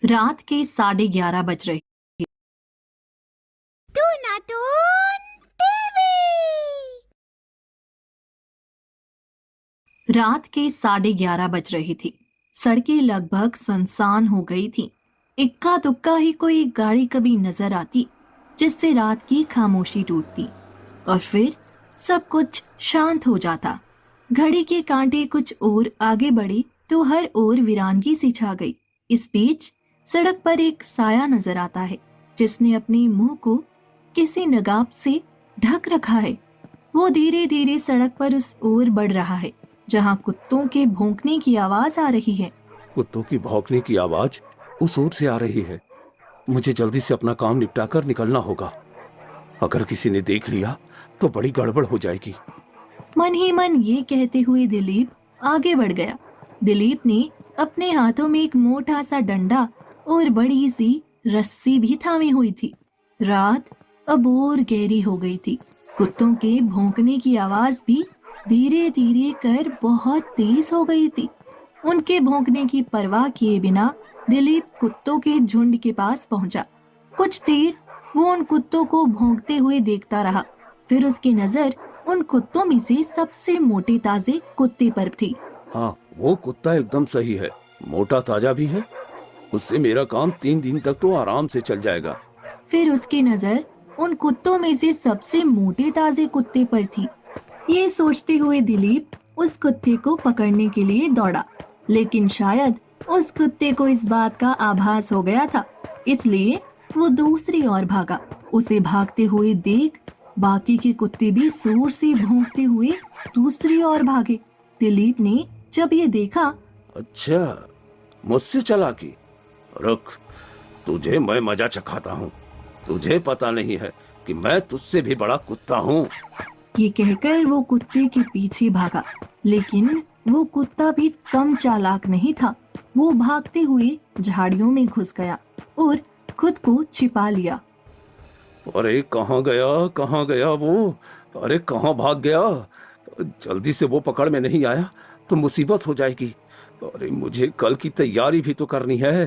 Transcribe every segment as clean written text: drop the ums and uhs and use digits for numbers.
रात के 11:30 बज रहे। टूनाटून टीवी। रात के 11:30 बज रही थी। सड़कें लगभग सुनसान हो गई थी। इक्का दुक्का ही कोई गाड़ी कभी नजर आती जिससे रात की खामोशी टूटती और फिर सब कुछ शांत हो जाता। घड़ी के कांटे कुछ और आगे बढ़े तो हर ओर वीरानगी सी छा गई। इस बीच सड़क पर एक साया नजर आता है जिसने अपने मुंह को किसी नकाब से ढक रखा है। वो धीरे धीरे सड़क पर उस ओर बढ़ रहा है जहां कुत्तों के भौंकने की आवाज आ रही है। कुत्तों की भौंकने की आवाज उस ओर से आ रही है। मुझे जल्दी से अपना काम निपटाकर निकलना होगा। अगर किसी ने देख लिया तो बड़ी गड़बड़ हो जाएगी। मन ही मन ये कहते हुए दिलीप आगे बढ़ गया। दिलीप ने अपने हाथों में एक मोटा सा डंडा और बड़ी सी रस्सी भी थामी हुई थी। रात अब और गहरी हो गई थी। कुत्तों के भौंकने की आवाज भी धीरे धीरे कर बहुत तेज हो गई थी। उनके भौंकने की परवाह किए बिना दिलीप कुत्तों के झुंड के पास पहुंचा। कुछ देर वो उन कुत्तों को भौंकते हुए देखता रहा। फिर उसकी नजर उन कुत्तों में से सबसे मोटे ताजे कुत्ते पर थी। हाँ, वो कुत्ता एकदम सही है, मोटा ताजा भी है। उससे मेरा काम 3 दिन तक तो आराम से चल जाएगा। फिर उसकी नजर उन कुत्तों में से सबसे मोटे ताजे कुत्ते पर थी। ये सोचते हुए दिलीप उस कुत्ते को पकड़ने के लिए दौड़ा, लेकिन शायद उस कुत्ते को इस बात का आभास हो गया था, इसलिए वो दूसरी ओर भागा। उसे भागते हुए देख बाकी के कुत्ते भी जोर से भौंकते हुए दूसरी ओर भागे। दिलीप ने जब ये देखा, अच्छा, मुझसे चालाकी। रुक, तुझे मैं मजा चखाता हूँ। तुझे पता नहीं है कि मैं तुझसे भी बड़ा कुत्ता हूँ। ये कहकर वो कुत्ते के पीछे भागा, लेकिन वो कुत्ता भी कम चालाक नहीं था। वो भागते हुए झाड़ियों में घुस गया और खुद को छिपा लिया। अरे कहाँ गया वो? अरे कहाँ भाग गया? जल्दी से वो पकड़ में नहीं आया तो मुसीबत हो जाएगी। अरे मुझे कल की तैयारी भी तो करनी है।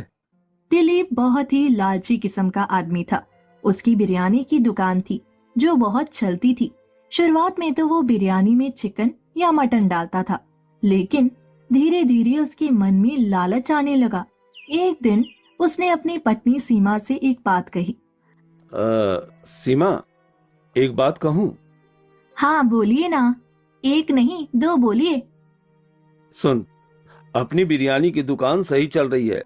दिलीप बहुत ही लालची किस्म का आदमी था। उसकी बिरयानी की दुकान थी जो बहुत चलती थी। शुरुआत में तो वो बिरयानी में चिकन या मटन डालता था, लेकिन धीरे धीरे उसके मन में लालच आने लगा। एक दिन उसने अपनी पत्नी सीमा से एक बात कही। सीमा, एक बात कहूँ? हाँ बोलिए ना, एक नहीं दो बोलिए। सुन, अपनी बिरयानी की दुकान सही चल रही है,